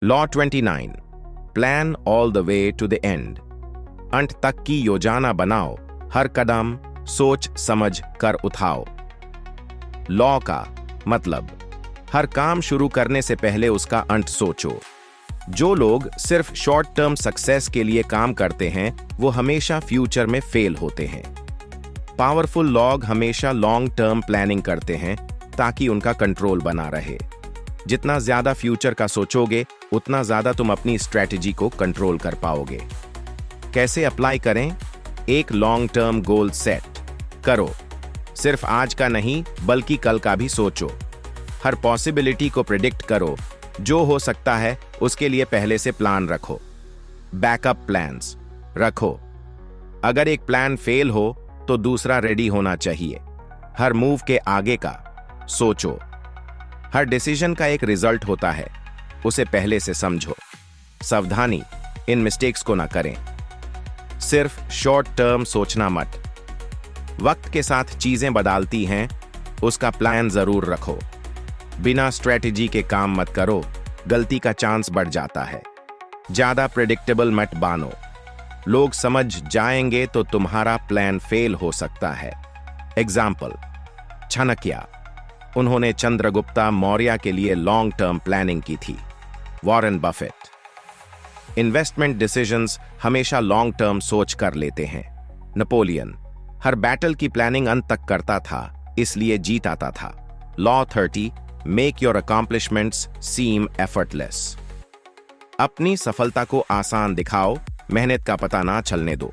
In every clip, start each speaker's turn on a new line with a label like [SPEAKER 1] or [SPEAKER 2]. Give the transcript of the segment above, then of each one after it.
[SPEAKER 1] Law 29, plan all the way to the end. अंत तक की योजना बनाओ, हर कदम सोच समझ कर उठाओ। लॉ का मतलब हर काम शुरू करने से पहले उसका अंत सोचो। जो लोग सिर्फ शॉर्ट टर्म सक्सेस के लिए काम करते हैं वो हमेशा फ्यूचर में फेल होते हैं। पावरफुल लोग हमेशा लॉन्ग टर्म प्लानिंग करते हैं ताकि उनका कंट्रोल बना रहे। जितना ज्यादा फ्यूचर का सोचोगे उतना ज्यादा तुम अपनी स्ट्रेटजी को कंट्रोल कर पाओगे। कैसे अप्लाई करें? एक लॉन्ग टर्म गोल सेट करो। सिर्फ आज का नहीं बल्कि कल का भी सोचो। हर पॉसिबिलिटी को प्रिडिक्ट करो। जो हो सकता है उसके लिए पहले से प्लान रखो। बैकअप प्लान्स रखो। अगर एक प्लान फेल हो तो दूसरा रेडी होना चाहिए। हर मूव के आगे का सोचो। हर डिसीजन का एक रिजल्ट होता है, उसे पहले से समझो। सावधानी, इन मिस्टेक्स को ना करें। सिर्फ शॉर्ट टर्म सोचना मत। वक्त के साथ चीजें बदलती हैं, उसका प्लान जरूर रखो। बिना स्ट्रेटजी के काम मत करो, गलती का चांस बढ़ जाता है। ज्यादा प्रेडिक्टेबल मत बानो। लोग समझ जाएंगे तो तुम्हारा प्लान फेल हो सकता है। एग्जाम्पल, चाणक्य, उन्होंने चंद्रगुप्ता मौर्य के लिए लॉन्ग टर्म प्लानिंग की थी। वॉरेन बफेट, इन्वेस्टमेंट डिसीजंस हमेशा लॉन्ग टर्म सोच कर लेते हैं। नेपोलियन, हर बैटल की प्लानिंग अंत तक करता था, इसलिए जीत आता था। Law 30, make your accomplishments seem effortless. अपनी सफलता को आसान दिखाओ, मेहनत का पता ना चलने दो।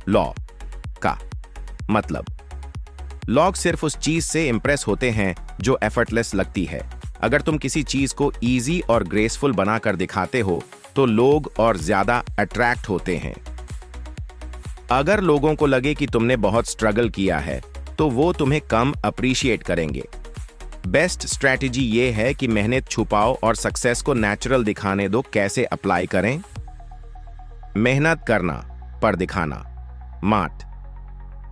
[SPEAKER 1] लॉ का मतलब लोग सिर्फ उस चीज से इंप्रेस होते हैं जो एफर्टलेस लगती है। अगर तुम किसी चीज को इजी और ग्रेसफुल बनाकर दिखाते हो तो लोग और ज्यादा अट्रैक्ट होते हैं। अगर लोगों को लगे कि तुमने बहुत स्ट्रगल किया है तो वो तुम्हें कम अप्रिशिएट करेंगे। बेस्ट स्ट्रैटेजी ये है कि मेहनत छुपाओ और सक्सेस को नेचुरल दिखाने दो। कैसे अप्लाई करें? मेहनत करना पर दिखाना माट।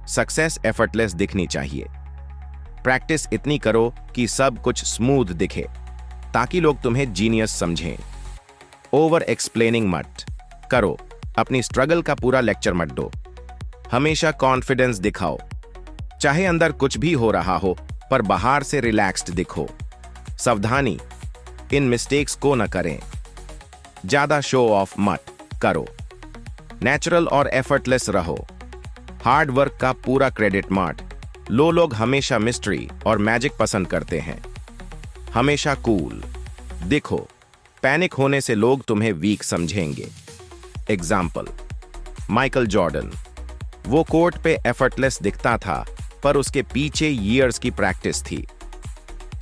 [SPEAKER 1] सक्सेस एफर्टलेस दिखनी चाहिए। प्रैक्टिस इतनी करो कि सब कुछ स्मूथ दिखे ताकि लोग तुम्हें जीनियस समझें। ओवर एक्सप्लेनिंग मत करो, अपनी स्ट्रगल का पूरा लेक्चर मत दो। हमेशा कॉन्फिडेंस दिखाओ, चाहे अंदर कुछ भी हो रहा हो पर बाहर से रिलैक्स्ड दिखो। सावधानी, इन मिस्टेक्स को न करें। ज्यादा शो ऑफ मत करो, नेचुरल और एफर्टलेस रहो। हार्ड वर्क का पूरा क्रेडिट मत लो। लोग हमेशा मिस्ट्री और मैजिक पसंद करते हैं। हमेशा कूल दिखो, पैनिक होने से लोग तुम्हें वीक समझेंगे। एग्जाम्पल, माइकल जॉर्डन, वो कोर्ट पे एफर्टलेस दिखता था पर उसके पीछे ईयर्स की प्रैक्टिस थी।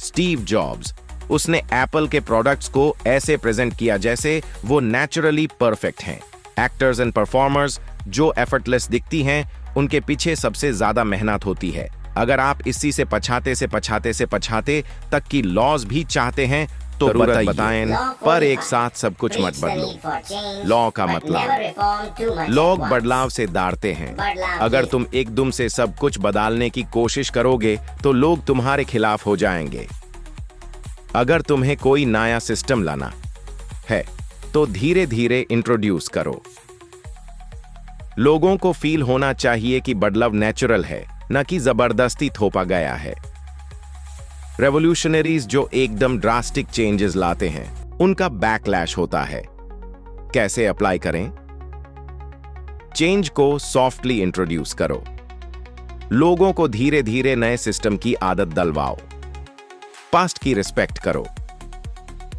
[SPEAKER 1] स्टीव जॉब्स, उसने एप्पल के प्रोडक्ट्स को ऐसे प्रेजेंट किया जैसे वो नेचुरली परफेक्ट हैं। एक्टर्स एंड परफॉर्मर्स जो एफर्टलेस दिखती हैं उनके पीछे सबसे ज्यादा मेहनत होती है। अगर आप इसी से पछाते तक की लॉज भी चाहते हैं तो बताएं, पर एक साथ सब कुछ मत बदलो। लॉ का मतलब लोग बदलाव से डरते हैं। अगर तुम एकदम से सब कुछ बदलने की कोशिश करोगे तो लोग तुम्हारे खिलाफ हो जाएंगे। अगर तुम्हें कोई नया सिस्टम लाना है तो धीरे धीरे इंट्रोड्यूस करो। लोगों को फील होना चाहिए कि बदलाव नेचुरल है, न कि जबरदस्ती थोपा गया है। रेवोल्यूशनरीज जो एकदम ड्रास्टिक चेंजेस लाते हैं उनका बैकलैश होता है। कैसे अप्लाई करें? चेंज को सॉफ्टली इंट्रोड्यूस करो। लोगों को धीरे धीरे नए सिस्टम की आदत डलवाओ। पास्ट की रिस्पेक्ट करो।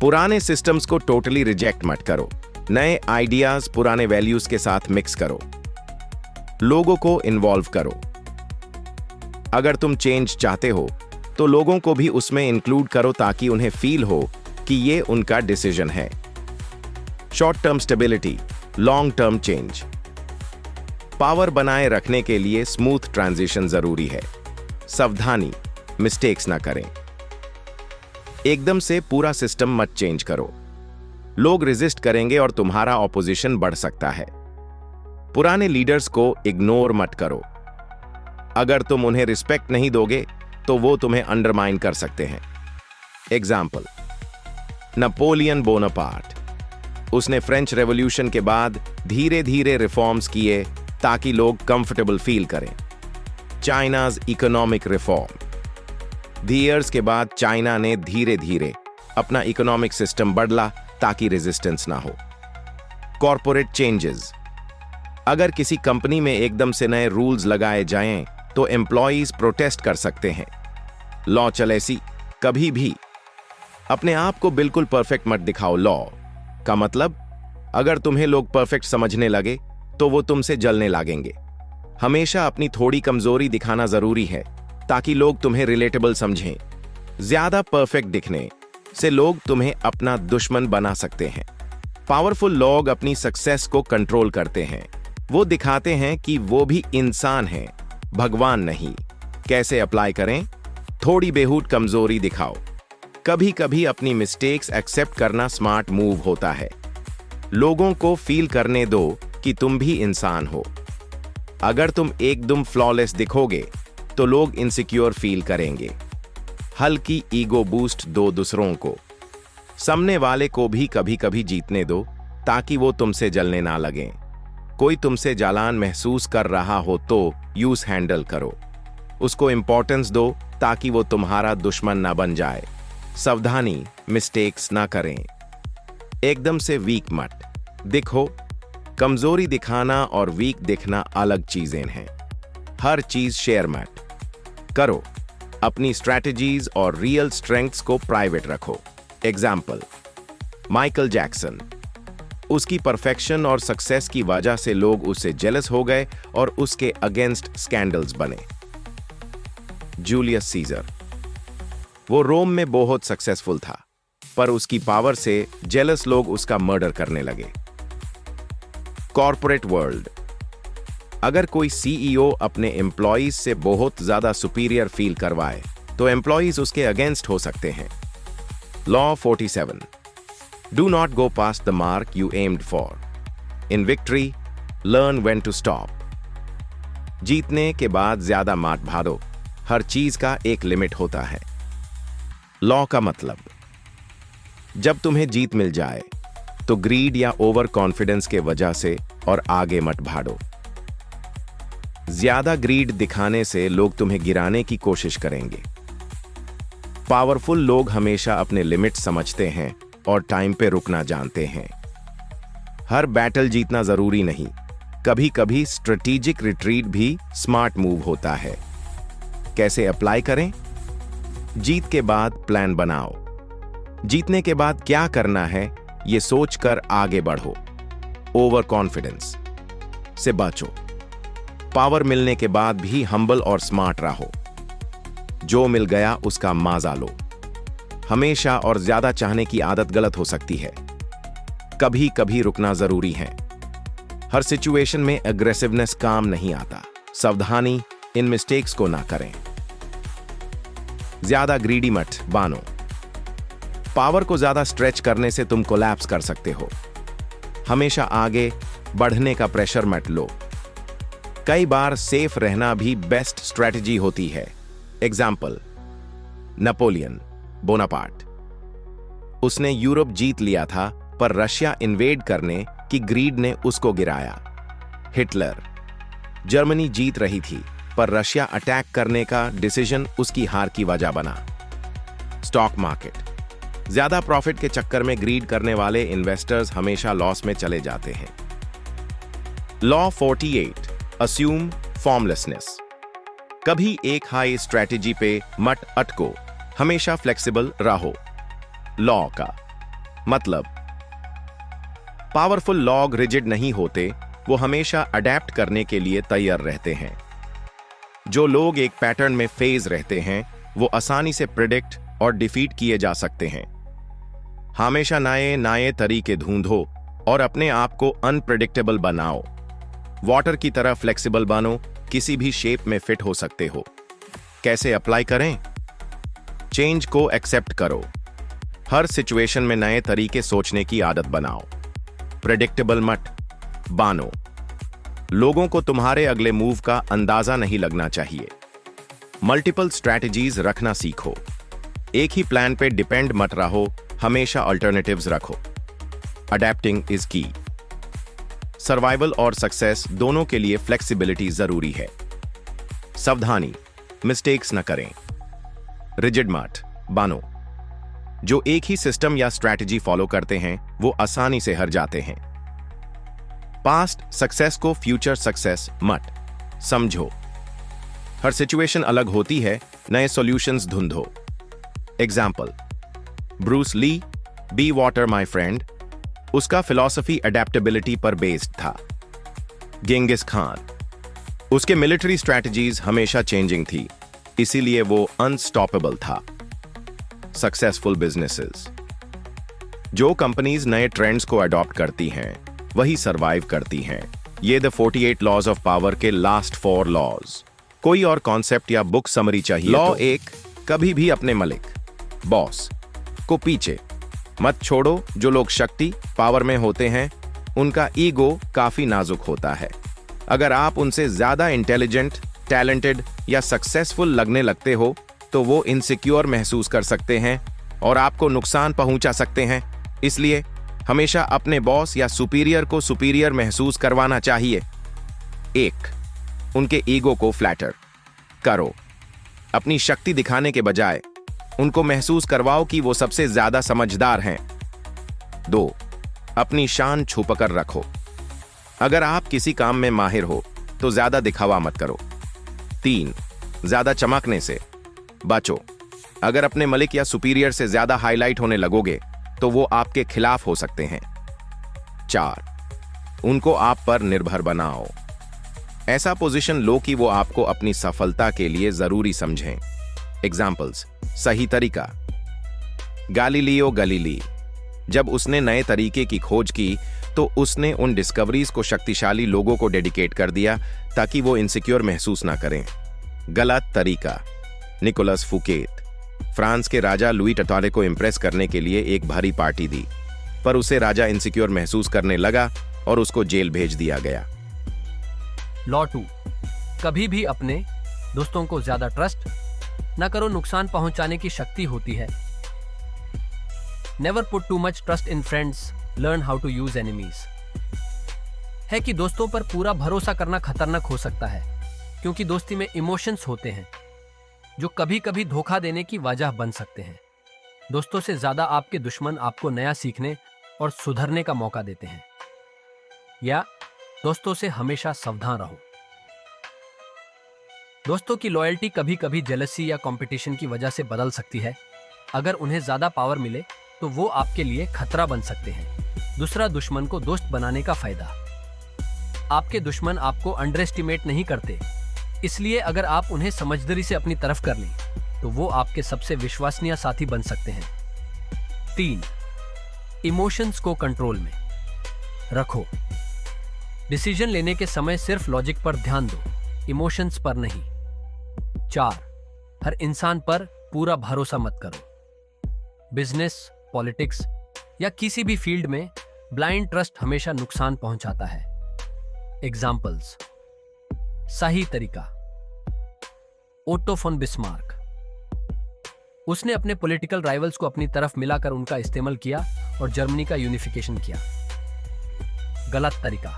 [SPEAKER 1] पुराने सिस्टम्स को टोटली रिजेक्ट मत करो। नए आइडियाज पुराने वैल्यूज के साथ मिक्स करो। लोगों को इन्वॉल्व करो। अगर तुम चेंज चाहते हो तो लोगों को भी उसमें इंक्लूड करो ताकि उन्हें फील हो कि ये उनका डिसीजन है। Short term stability, long term change. Power बनाए रखने के लिए स्मूथ ट्रांजिशन जरूरी है। सावधानी, मिस्टेक्स ना करें। एकदम से पूरा सिस्टम मत चेंज करो। लोग रेजिस्ट करेंगे और तुम्हारा ऑपोजिशन बढ़ सकता है। पुराने लीडर्स को इग्नोर मत करो। अगर तुम उन्हें रिस्पेक्ट नहीं दोगे तो वो तुम्हें अंडरमाइन कर सकते हैं। Example, Napoleon Bonaparte. उसने फ्रेंच रेवोल्यूशन के बाद धीरे धीरे रिफॉर्म्स किए ताकि लोग कंफर्टेबल फील करें। China's economic reform. ईयर्स के बाद चाइना ने धीरे धीरे अपना इकोनॉमिक सिस्टम बदला ताकि रेजिस्टेंस ना हो। Corporate changes. अगर किसी कंपनी में एकदम से नए रूल्स लगाए जाएं तो एम्प्लॉइज प्रोटेस्ट कर सकते हैं। लॉ चलेसी। कभी भी अपने आप को बिल्कुल परफेक्ट मत दिखाओ। लॉ का मतलब, अगर तुम्हें लोग परफेक्ट समझने लगे तो वो तुमसे जलने लगेंगे। हमेशा अपनी थोड़ी कमजोरी दिखाना जरूरी है ताकि लोग तुम्हें रिलेटेबल समझें। ज्यादा परफेक्ट दिखने से लोग तुम्हें अपना दुश्मन बना सकते हैं। पावरफुल लोग अपनी सक्सेस को कंट्रोल करते हैं। वो दिखाते हैं कि वो भी इंसान हैं, भगवान नहीं। कैसे अप्लाई करें? थोड़ी बेहूद कमजोरी दिखाओ। कभी कभी अपनी मिस्टेक्स एक्सेप्ट करना स्मार्ट मूव होता है। लोगों को फील करने दो कि तुम भी इंसान हो। अगर तुम एकदम फ्लॉलेस दिखोगे तो लोग इनसिक्योर फील करेंगे। हल्की ईगो बूस्ट दो दूसरों को। सामने वाले को भी कभी कभी जीतने दो ताकि वो तुमसे जलने ना लगें। कोई तुमसे जलन महसूस कर रहा हो तो यूज हैंडल करो। उसको इंपॉर्टेंस दो ताकि वो तुम्हारा दुश्मन ना बन जाए। सावधानी, मिस्टेक्स ना करें। एकदम से वीक मत दिखो। कमजोरी दिखाना और वीक दिखना अलग चीजें हैं। हर चीज शेयर मत करो। अपनी स्ट्रैटेजीज और रियल स्ट्रेंथ्स को प्राइवेट रखो। Example, Michael Jackson. उसकी परफेक्शन और सक्सेस की वजह से लोग उससे जेलस हो गए और उसके अगेंस्ट स्कैंडल्स बने। Julius Caesar. वो रोम में बहुत सक्सेसफुल था, पर उसकी पावर से जेलस लोग उसका मर्डर करने लगे। Corporate world. अगर कोई सीईओ अपने एम्प्लॉइज से बहुत ज्यादा सुपीरियर फील करवाए तो एम्प्लॉइज उसके अगेंस्ट हो सकते हैं। Law 47। Do not go past the mark you aimed for. In victory, learn when to stop. जीतने के बाद ज्यादा मत भागो। हर चीज का एक लिमिट होता है। लॉ का मतलब, जब तुम्हें जीत मिल जाए तो ग्रीड या ओवर कॉन्फिडेंस के वजह से और आगे मत भागो। ज्यादा ग्रीड दिखाने से लोग तुम्हें गिराने की कोशिश करेंगे। पावरफुल लोग हमेशा अपने लिमिट समझते हैं और टाइम पे रुकना जानते हैं। हर बैटल जीतना जरूरी नहीं। कभी कभी स्ट्रेटेजिक रिट्रीट भी स्मार्ट मूव होता है। कैसे अप्लाई करें? जीत के बाद प्लान बनाओ। जीतने के बाद क्या करना है ये सोचकर आगे बढ़ो। ओवर कॉन्फिडेंस से बचो। पावर मिलने के बाद भी हम्बल और स्मार्ट रहो। जो मिल गया उसका मजा लो। हमेशा और ज्यादा चाहने की आदत गलत हो सकती है। कभी कभी रुकना जरूरी है। हर सिचुएशन में एग्रेसिवनेस काम नहीं आता। सावधानी, इन मिस्टेक्स को ना करें। ज्यादा ग्रीडी मत बनो। पावर को ज्यादा स्ट्रेच करने से तुम कोलैप्स कर सकते हो। हमेशा आगे बढ़ने का प्रेशर मत लो। कई बार सेफ रहना भी बेस्ट स्ट्रेटजी होती है। Example, Napoleon Bonaparte. उसने यूरोप जीत लिया था पर रशिया इन्वेड करने की ग्रीड ने उसको गिराया। हिटलर। जर्मनी जीत रही थी पर रशिया अटैक करने का डिसीजन उसकी हार की वजह बना। Stock market. ज्यादा प्रॉफिट के चक्कर में ग्रीड करने वाले इन्वेस्टर्स हमेशा लॉस में चले जाते हैं। लॉ 48। Assume formlessness. कभी एक हाई स्ट्रैटेजी पे मत अटको। हमेशा फ्लेक्सिबल रहो। लॉ का मतलब, पावरफुल लोग रिजिड नहीं होते। वो हमेशा अडेप्ट करने के लिए तैयार रहते हैं। जो लोग एक पैटर्न में फेज रहते हैं वो आसानी से प्रिडिक्ट और डिफीट किए जा सकते हैं। हमेशा नए नए तरीके ढूंढो और अपने आप को अनप्रेडिक्टेबल बनाओ। वाटर की तरह फ्लेक्सिबल बनो। किसी भी शेप में फिट हो सकते हो। कैसे अप्लाई करें? चेंज को एक्सेप्ट करो। हर सिचुएशन में नए तरीके सोचने की आदत बनाओ। प्रेडिक्टेबल मत बनो। लोगों को तुम्हारे अगले मूव का अंदाजा नहीं लगना चाहिए। मल्टीपल स्ट्रैटेजीज रखना सीखो। एक ही प्लान पे डिपेंड मत रहो। हमेशा अल्टरनेटिव्स रखो। अडेप्टिंग इज की। सर्वाइवल और सक्सेस दोनों के लिए फ्लेक्सिबिलिटी जरूरी है। सावधानी, मिस्टेक्स न करें। रिजिड मत बनो। जो एक ही सिस्टम या स्ट्रैटेजी फॉलो करते हैं वो आसानी से हार जाते हैं। पास्ट सक्सेस को फ्यूचर सक्सेस मत समझो। हर सिचुएशन अलग होती है, नए सॉल्यूशंस ढूंढो। Example, Bruce Lee, be water my friend, उसका फिलॉसफी अडेप्टेबिलिटी पर बेस्ड था। गेंगिस खान, उसके मिलिट्री स्ट्रैटेजीज हमेशा चेंजिंग थी, इसीलिए वो अनस्टॉपेबल था। सक्सेसफुल बिजनेसेस, जो कंपनीज नए ट्रेंड्स को अडॉप्ट करती हैं वही सरवाइव करती हैं। ये द 48 लॉज ऑफ पावर के लास्ट 4 लॉज। कोई और कॉन्सेप्ट या बुक समरी चाहिए? लॉ 1, कभी भी अपने मलिक बॉस को पीछे मत छोड़ो। जो लोग शक्ति पावर में होते हैं उनका ईगो काफी नाजुक होता है। अगर आप उनसे ज्यादा इंटेलिजेंट, टैलेंटेड या सक्सेसफुल लगने लगते हो तो वो इनसिक्योर महसूस कर सकते हैं और आपको नुकसान पहुंचा सकते हैं। इसलिए हमेशा अपने बॉस या सुपीरियर को सुपीरियर महसूस करवाना चाहिए। 1, उनके ईगो को फ्लैटर करो। अपनी शक्ति दिखाने के बजाय उनको महसूस करवाओ कि वो सबसे ज्यादा समझदार हैं। 2, अपनी शान छुपकर रखो। अगर आप किसी काम में माहिर हो तो ज्यादा दिखावा मत करो। 3, ज्यादा चमकने से बचो। अगर अपने मलिक या सुपीरियर से ज्यादा हाईलाइट होने लगोगे तो वो आपके खिलाफ हो सकते हैं। 4, उनको आप पर निर्भर बनाओ। ऐसा पोजीशन लो कि वो आपको अपनी सफलता के लिए जरूरी समझें। एग्जाम्पल्स, सही तरीका। गैलीलियो गैलीली, जब उसने नए तरीके की खोज की तो उसने उन डिस्कवरीज को शक्तिशाली लोगों को डेडिकेट कर दिया ताकि वो इनसिक्योर महसूस ना करें। गलत तरीका। निकोलस फुकेट, फ्रांस के राजा लुई 14 को इंप्रेस करने के लिए एक भारी पार्टी दी, पर उसे राजा इनसिक्योर महसूस करने लगा और उसको जेल भेज दिया गया।
[SPEAKER 2] लॉ 2, कभी भी अपने दोस्तों को ज्यादा ट्रस्ट न करो, नुकसान पहुंचाने की शक्ति होती है। Never put too much trust in friends, learn how to use enemies. है कि दोस्तों पर पूरा भरोसा करना खतरनाक हो सकता है, क्योंकि दोस्ती में इमोशंस होते हैं जो कभी कभी धोखा देने की वजह बन सकते हैं। दोस्तों से ज्यादा आपके दुश्मन आपको नया सीखने और सुधरने का मौका देते हैं। या दोस्तों से हमेशा सावधान रहो। दोस्तों की लॉयल्टी कभी कभी जेलसी या कंपटीशन की वजह से बदल सकती है। अगर उन्हें ज्यादा पावर मिले तो वो आपके लिए खतरा बन सकते हैं। दूसरा, दुश्मन को दोस्त बनाने का फायदा। आपके दुश्मन आपको अंडर एस्टिमेट नहीं करते, इसलिए अगर आप उन्हें समझदारी से अपनी तरफ कर लें तो वो आपके सबसे विश्वसनीय साथी बन सकते हैं। 3, इमोशंस को कंट्रोल में रखो। डिसीजन लेने के समय सिर्फ लॉजिक पर ध्यान दो, इमोशंस पर नहीं। 4, हर इंसान पर पूरा भरोसा मत करो। बिजनेस, पॉलिटिक्स या किसी भी फील्ड में ब्लाइंड ट्रस्ट हमेशा नुकसान पहुंचाता है। एग्जाम्पल्स, सही तरीका। ओटो फोन बिस्मार्क, उसने अपने पॉलिटिकल राइवल्स को अपनी तरफ मिलाकर उनका इस्तेमाल किया और जर्मनी का यूनिफिकेशन किया। गलत तरीका।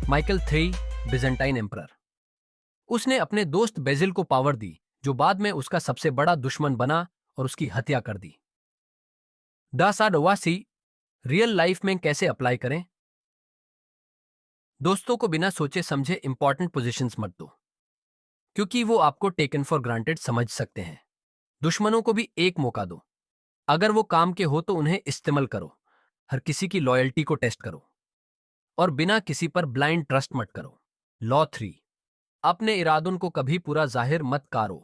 [SPEAKER 2] माइकल III, बिजेंटाइन एम्परर, उसने अपने दोस्त बेजिल को पावर दी जो बाद में उसका सबसे बड़ा दुश्मन बना और उसकी हत्या कर दी। दासाडवासी रियल लाइफ में कैसे अप्लाई करें? दोस्तों को बिना सोचे समझे इंपॉर्टेंट पोजीशंस मत दो, क्योंकि वो आपको टेकन फॉर ग्रांटेड समझ सकते हैं। दुश्मनों को भी एक मौका दो। अगर वो काम के हो तो उन्हें इस्तेमाल करो। हर किसी की लॉयल्टी को टेस्ट करो और बिना किसी पर ब्लाइंड ट्रस्ट मत करो। लॉ 3, अपने इरादों को कभी पूरा जाहिर मत करो।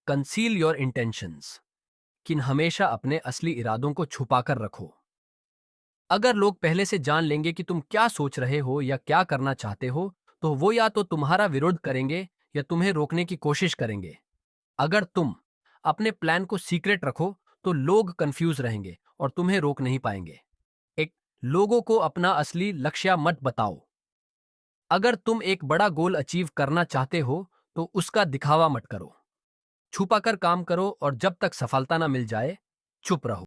[SPEAKER 2] कंसील योर इंटेंशंस, किन हमेशा अपने असली इरादों को छुपाकर रखो। अगर लोग पहले से जान लेंगे कि तुम क्या सोच रहे हो या क्या करना चाहते हो तो वो या तो तुम्हारा विरोध करेंगे या तुम्हें रोकने की कोशिश करेंगे। अगर तुम अपने प्लान को सीक्रेट रखो तो लोग कंफ्यूज रहेंगे और तुम्हें रोक नहीं पाएंगे। लोगों को अपना असली लक्ष्य मत बताओ। अगर तुम एक बड़ा गोल अचीव करना चाहते हो तो उसका दिखावा मत करो। छुपाकर काम करो और जब तक सफलता ना मिल जाए चुप रहो।